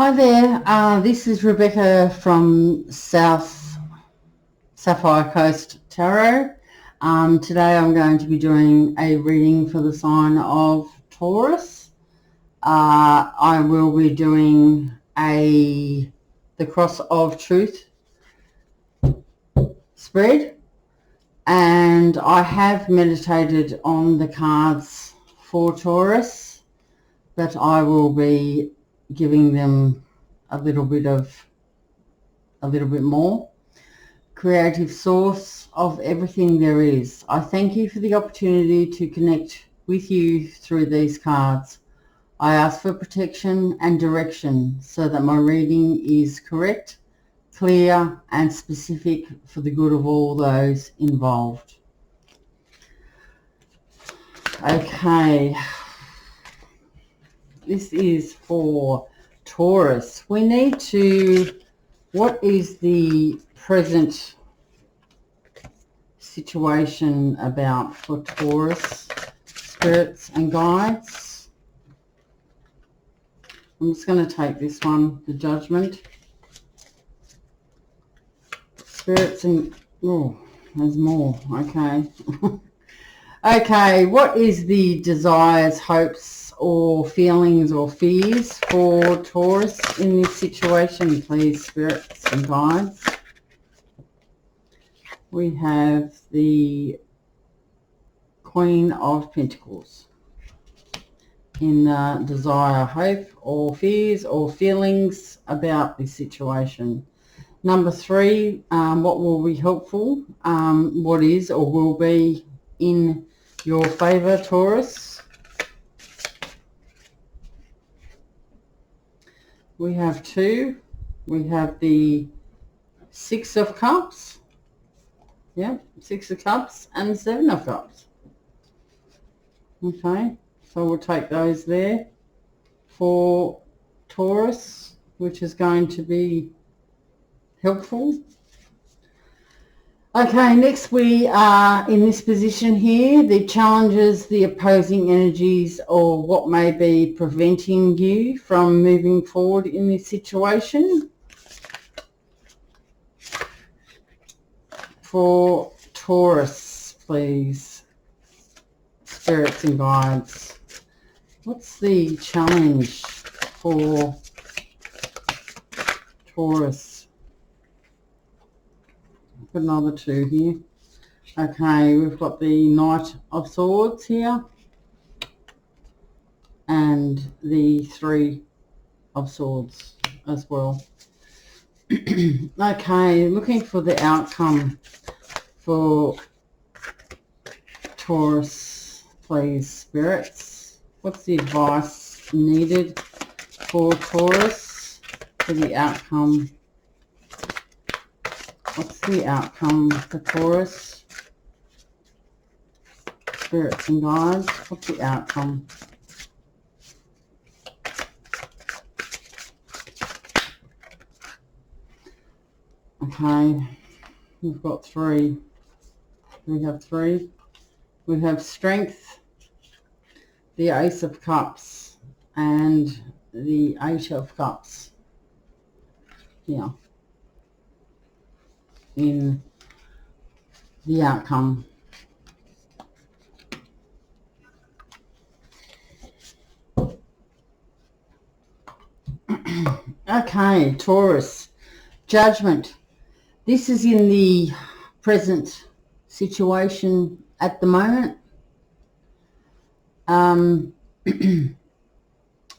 Hi there, this is Rebecca from Sapphire Coast Tarot. Today I'm going to be doing a reading for the sign of Taurus. I will be doing the Cross of Truth spread, and I have meditated on the cards for Taurus, but I will be giving them a little bit more. Creative source of everything there is. I thank you for the opportunity to connect with you through these cards. I ask for protection and direction so that my reading is correct, clear and specific for the good of all those involved. Okay. This is for Taurus. We need to, what is the present situation about for Taurus, spirits and guides? I'm just going to take this one, the Judgment. Spirits and, oh, there's more, okay. Okay, what is the desires, hopes, or feelings or fears for Taurus in this situation, please, spirits and guides? We have the Queen of Pentacles in desire, hope, or fears or feelings about this situation. Number 3, what will be helpful? What is or will be in your favour, Taurus? We have 2. We have the 6 of Cups. Yeah, 6 of Cups and 7 of Cups. Okay, so we'll take those there for Taurus, which is going to be helpful. Okay, next we are in this position here, the challenges, the opposing energies, or what may be preventing you from moving forward in this situation. For Taurus, please, spirits and guides. What's the challenge for Taurus? Got another 2 here. Okay, we've got the Knight of Swords here and the 3 of Swords as well. Okay, looking for the outcome for Taurus, please, spirits. What's the advice needed for Taurus for the outcome? What's the outcome for Taurus? Spirits and guides, what's the outcome? Okay, we've got 3. We have 3. We have Strength, the Ace of Cups, and the 8 of Cups. Yeah. In the outcome. Okay, Taurus, Judgment. This is in the present situation at the moment.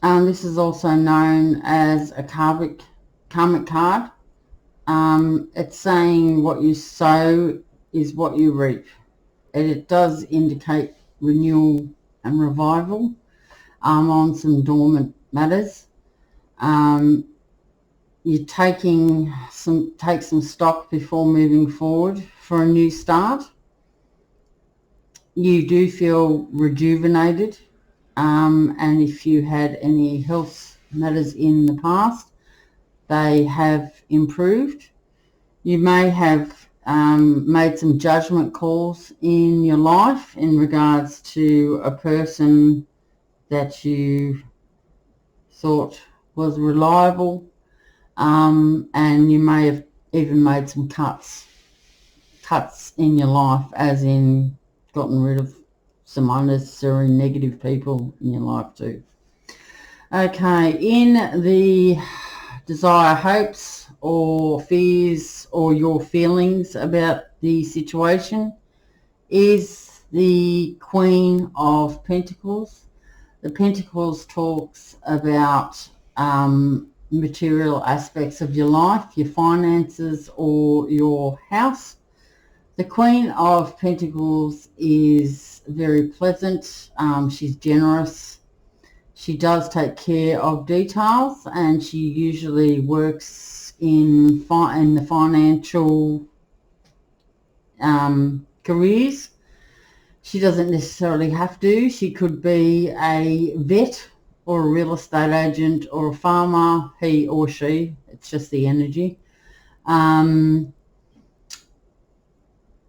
This is also known as a karmic card. It's saying what you sow is what you reap. And it does indicate renewal and revival on some dormant matters. You take some stock before moving forward for a new start. You do feel rejuvenated, and if you had any health matters in the past, they have improved. You may have made some judgment calls in your life in regards to a person that you thought was reliable, and you may have even made some cuts in your life, as in gotten rid of some unnecessary negative people in your life too. Okay, in the desire, hopes or fears or your feelings about the situation is the Queen of Pentacles. The Pentacles talks about material aspects of your life, your finances or your house. The Queen of Pentacles is very pleasant. She's generous. She does take care of details, and she usually works in the financial careers. She doesn't necessarily have to. She could be a vet or a real estate agent or a farmer, he or she. It's just the energy.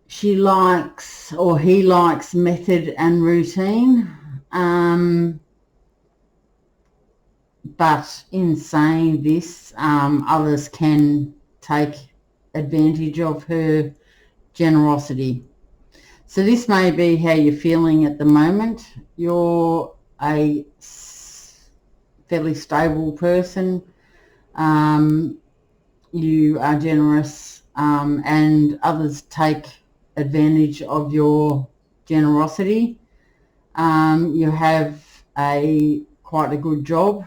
She likes, or he likes, method and routine. But in saying this, others can take advantage of her generosity. So this may be how you're feeling at the moment. You're a fairly stable person. You are generous, and others take advantage of your generosity. You have quite a good job.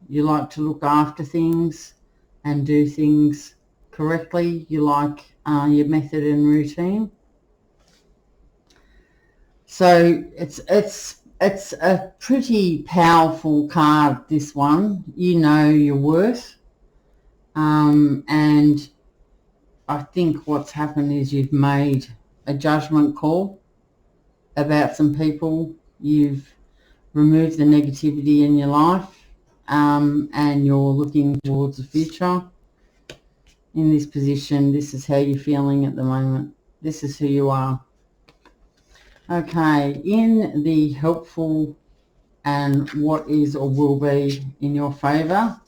You like to look after things and do things correctly. You like your method and routine. So it's a pretty powerful card, this one. You know your worth. And I think what's happened is you've made a judgment call about some people. You've removed the negativity in your life. And you're looking towards the future. In this position, this is how you're feeling at the moment. This is who you are. Okay, in the helpful and what is or will be in your favour,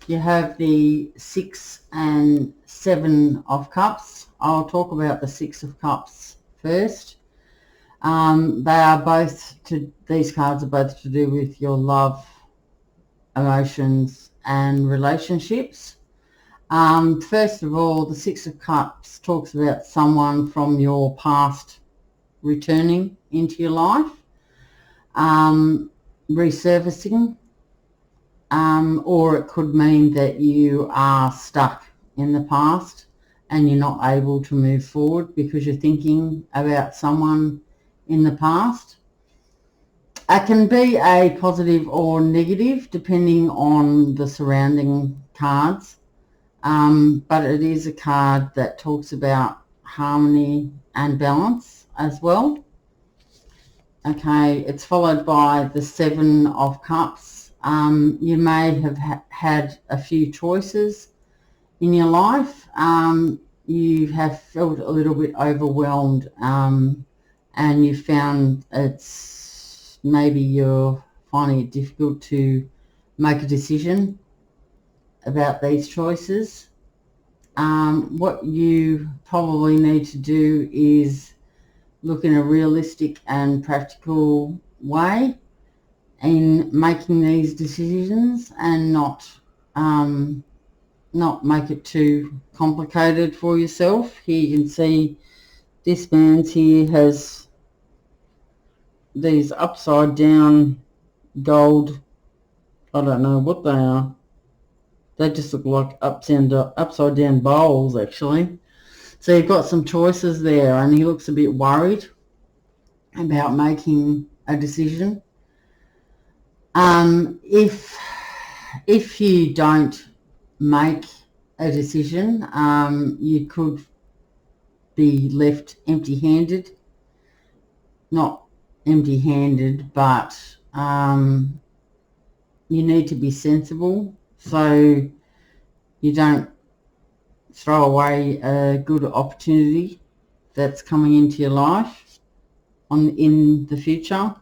you have the 6 and 7 of Cups. I'll talk about the 6 of Cups first. These cards are both to do with your love, emotions and relationships. First of all, the 6 of Cups talks about someone from your past returning into your life, resurfacing, or it could mean that you are stuck in the past and you're not able to move forward because you're thinking about someone in the past. It can be a positive or negative depending on the surrounding cards, but it is a card that talks about harmony and balance as well. Okay, it's followed by the 7 of Cups. You may have had a few choices in your life. You have felt a little bit overwhelmed, and you found maybe you're finding it difficult to make a decision about these choices. What you probably need to do is look in a realistic and practical way in making these decisions, and not make it too complicated for yourself. Here you can see this man's here has these upside down gold, I don't know what they are. They just look like upside down bowls actually. So you've got some choices there, and he looks a bit worried about making a decision. If you don't make a decision, you could be left empty-handed. Not empty-handed, but you need to be sensible so you don't throw away a good opportunity that's coming into your life in the future.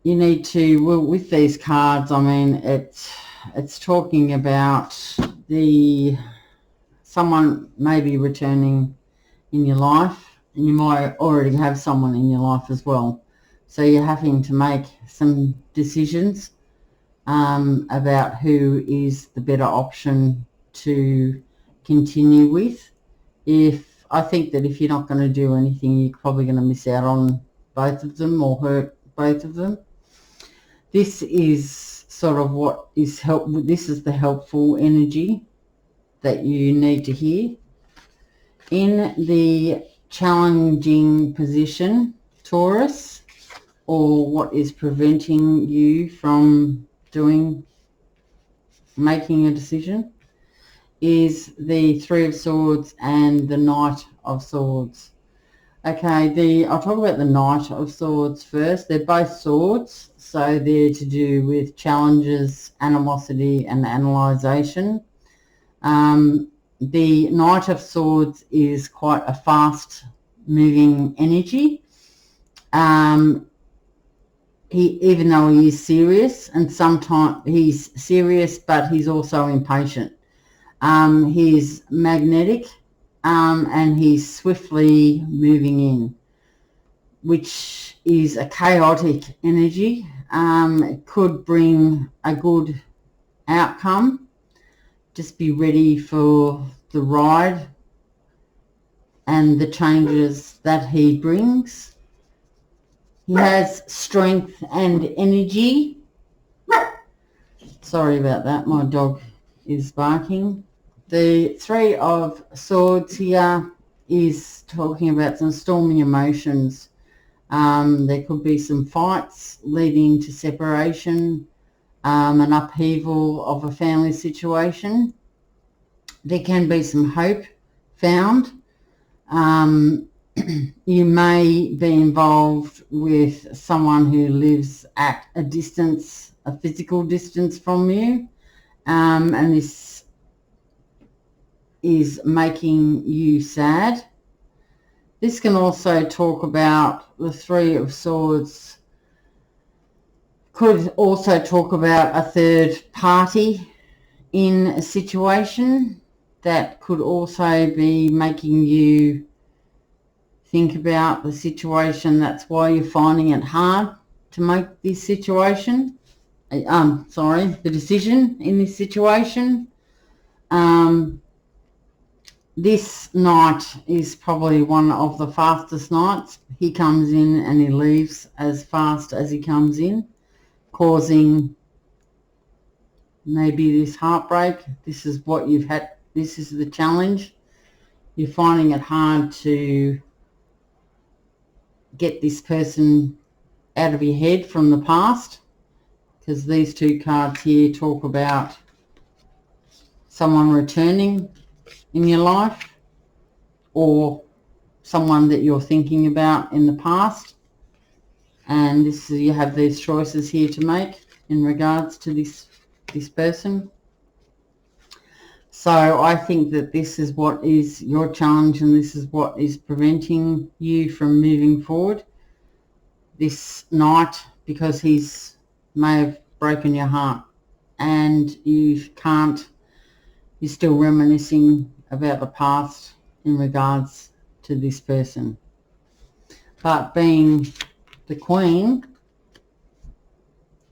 you need to, well, with these cards, I mean, it's talking about someone may be returning in your life, and you might already have someone in your life as well. So you're having to make some decisions about who is the better option to continue with. I think that if you're not going to do anything, you're probably going to miss out on both of them or hurt both of them. This is sort of what is this is the helpful energy that you need to hear. In the challenging position, Taurus, or what is preventing you from making a decision, is the Three of Swords and the Knight of Swords. Okay, I'll talk about the Knight of Swords first. They're both swords, so they're to do with challenges, animosity, and analysation. The Knight of Swords is quite a fast-moving energy. Even though he is serious, and sometimes he's serious, but he's also impatient. He's magnetic, and he's swiftly moving in, which is a chaotic energy. It could bring a good outcome. Just be ready for the ride and the changes that he brings. He has strength and energy. Sorry about that, my dog is barking. The Three of Swords here is talking about some stormy emotions. There could be some fights leading to separation, an upheaval of a family situation. There can be some hope found. You may be involved with someone who lives at a distance, a physical distance from you, and this is making you sad. This can also talk about the Three of Swords. Could also talk about a third party in a situation that could also be making you think about the situation. That's why you're finding it hard to make this situation. The decision in this situation. This knight is probably one of the fastest knights. He comes in and he leaves as fast as he comes in, causing maybe this heartbreak. This is what you've had. This is the challenge. You're finding it hard to get this person out of your head from the past, because these two cards here talk about someone returning in your life or someone that you're thinking about in the past, and you have these choices here to make in regards to this person. So I think that this is what is your challenge, and this is what is preventing you from moving forward. This knight, because he's may have broken your heart, and you're still reminiscing about the past in regards to this person. But being the Queen,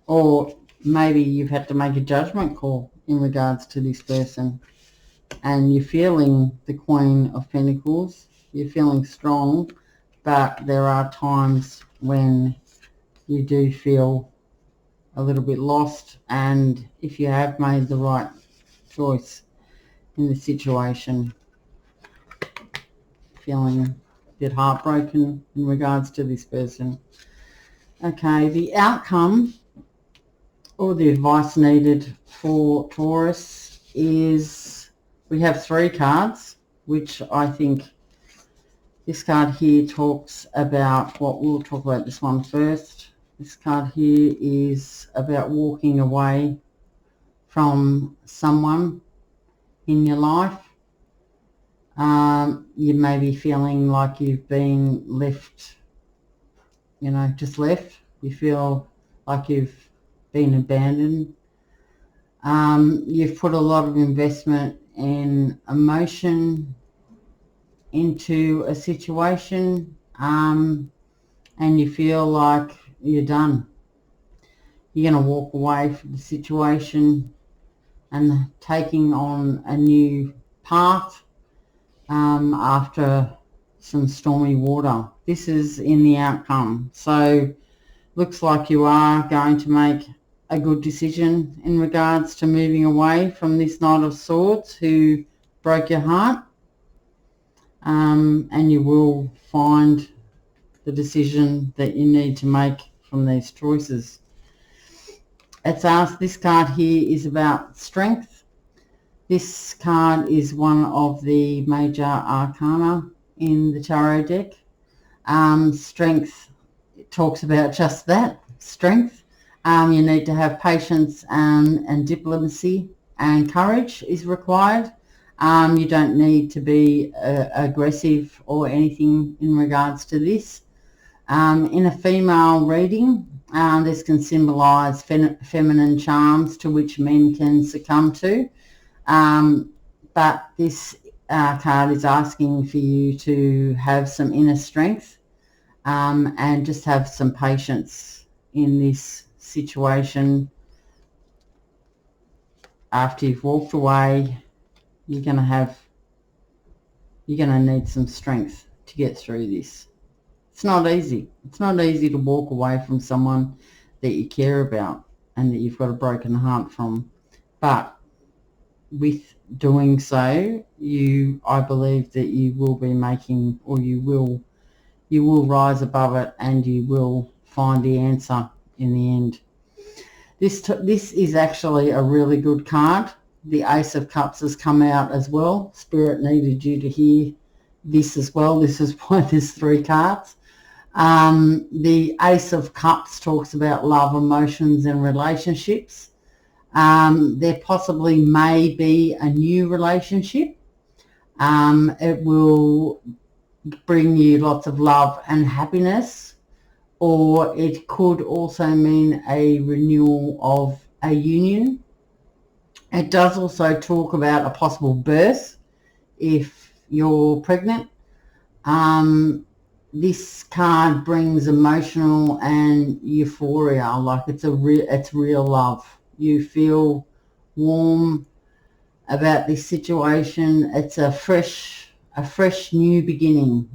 or maybe you've had to make a judgment call in regards to this person, and you're feeling the Queen of Pentacles, you're feeling strong, but there are times when you do feel a little bit lost, and if you have made the right choice in the situation, feeling a bit heartbroken in regards to this person. Okay, the outcome or the advice needed for Taurus is, we have three cards, which I think this card here talks about we'll talk about this one first. This card here is about walking away from someone in your life. You may be feeling like you've been left, just left. You feel like you've been abandoned. You've put a lot of investment and emotion into a situation, and you feel like you're done. You're going to walk away from the situation and taking on a new path after some stormy water. This is in the outcome. So looks like you are going to make a good decision in regards to moving away from this Knight of Swords who broke your heart. And you will find the decision that you need to make from these choices. It's asked, this card here is about strength. This card is one of the major arcana in the tarot deck. Strength, it talks about just that, strength. You need to have patience and diplomacy, and courage is required. You don't need to be aggressive or anything in regards to this. In a female reading, this can symbolise feminine charms to which men can succumb to. But this card is asking for you to have some inner strength and just have some patience in this situation. After you've walked away, you're going to need some strength to get through this. It's not easy. It's not easy to walk away from someone that you care about and that you've got a broken heart from. But with doing so, I believe that you will be making, or you will rise above it, and you will find the answer in the end. This is actually a really good card. The Ace of Cups has come out as well. Spirit needed you to hear this as well. This is why there's 3 cards. The Ace of Cups talks about love, emotions and relationships. There possibly may be a new relationship. It will bring you lots of love and happiness, or it could also mean a renewal of a union. It does also talk about a possible birth if you're pregnant. This card brings emotional and euphoria, like it's real love. You feel warm about this situation. It's a fresh new beginning.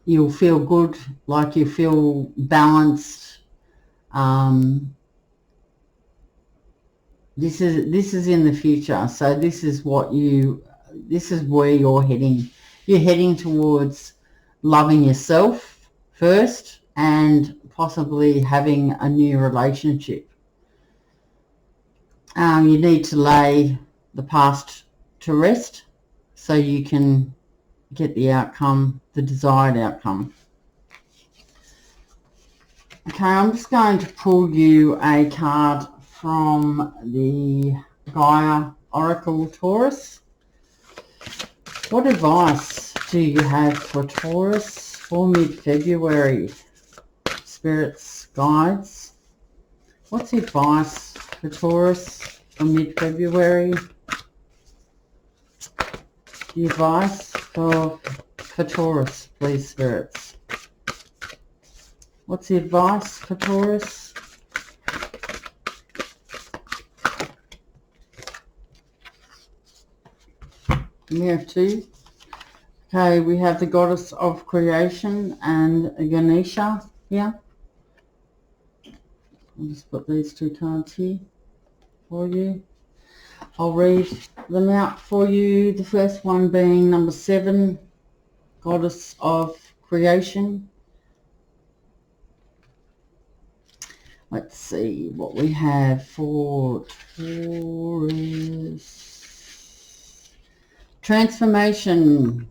You'll feel good, like you feel balanced. This is in the future, so this is where you're heading. You're heading towards loving yourself first and possibly having a new relationship. You need to lay the past to rest so you can get the outcome, the desired outcome. Okay, I'm just going to pull you a card from the Gaia Oracle Taurus. What advice do you have for Taurus for mid-February? Spirits, guides. What's the advice for Taurus for mid-February? The advice for Taurus, please, spirits. What's the advice for Taurus? We have 2. Okay, we have the Goddess of Creation and Ganesha here. I'll just put these 2 cards here for you. I'll read them out for you. The first one being number 7, Goddess of Creation. Let's see what we have for Taurus. Transformation,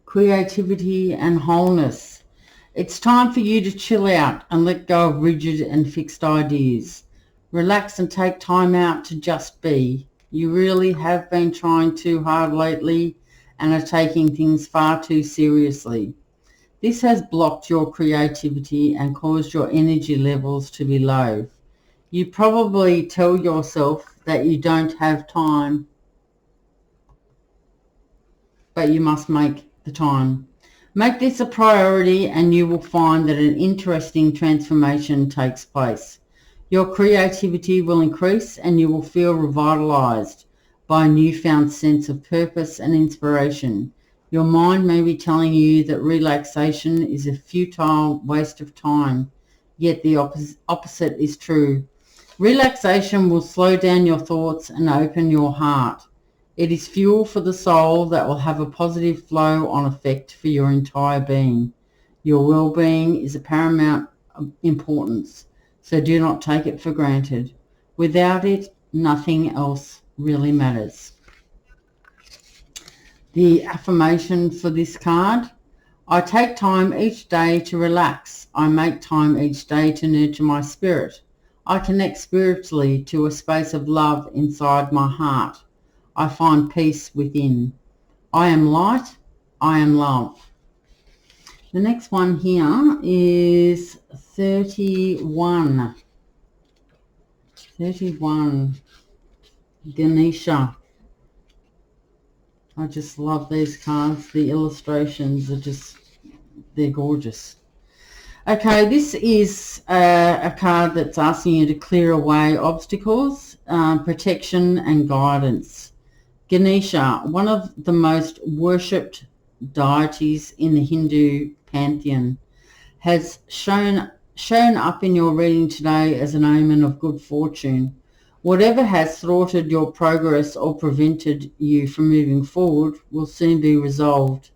creativity and wholeness. It's time for you to chill out and let go of rigid and fixed ideas. Relax and take time out to just be. You really have been trying too hard lately and are taking things far too seriously. This has blocked your creativity and caused your energy levels to be low. You probably tell yourself that you don't have time, but you must make the time. Make this a priority and you will find that an interesting transformation takes place. Your creativity will increase and you will feel revitalized by a newfound sense of purpose and inspiration. Your mind may be telling you that relaxation is a futile waste of time, yet the opposite is true. Relaxation will slow down your thoughts and open your heart. It is fuel for the soul that will have a positive flow-on effect for your entire being. Your well-being is of paramount importance, so do not take it for granted. Without it, nothing else really matters. The affirmation for this card: I take time each day to relax. I make time each day to nurture my spirit. I connect spiritually to a space of love inside my heart. I find peace within. I am light. I am love. The next one here is 31. 31. Ganesha. I just love these cards. The illustrations are they're gorgeous. Okay, this is a card that's asking you to clear away obstacles, protection and guidance. Ganesha, one of the most worshipped deities in the Hindu pantheon, has shown up in your reading today as an omen of good fortune. Whatever has thwarted your progress or prevented you from moving forward will soon be resolved.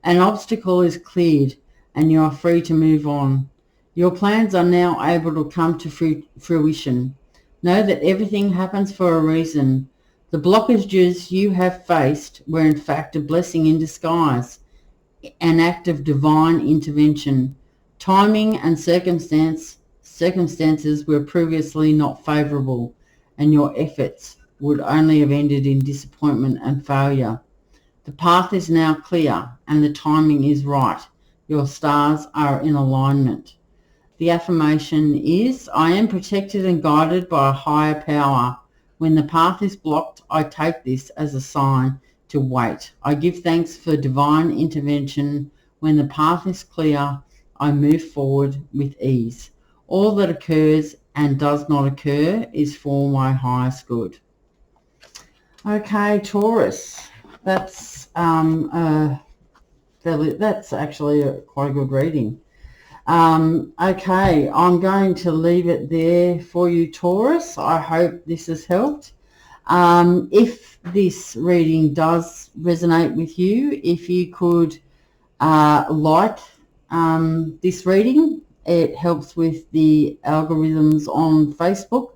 An obstacle is cleared and you are free to move on. Your plans are now able to come to fruition. Know that everything happens for a reason. The blockages you have faced were in fact a blessing in disguise, an act of divine intervention. Timing and circumstances were previously not favourable, and your efforts would only have ended in disappointment and failure. The path is now clear and the timing is right. Your stars are in alignment. The affirmation is, I am protected and guided by a higher power. When the path is blocked, I take this as a sign to wait. I give thanks for divine intervention. When the path is clear, I move forward with ease. All that occurs and does not occur is for my highest good. Okay, Taurus. That's actually quite a good reading. Okay, I'm going to leave it there for you, Taurus. I hope this has helped. If this reading does resonate with you, if you could like this reading, it helps with the algorithms on Facebook.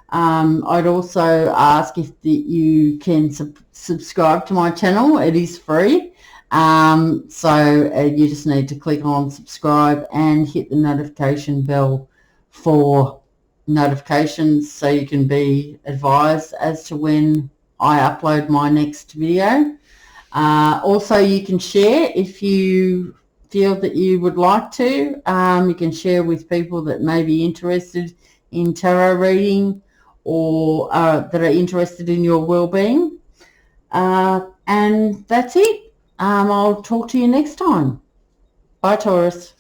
I'd also ask if you can subscribe to my channel. It is free. So you just need to click on subscribe and hit the notification bell for notifications so you can be advised as to when I upload my next video. Also, you can share if you feel that you would like to. You can share with people that may be interested in tarot reading or that are interested in your well-being. And that's it. I'll talk to you next time. Bye, Taurus.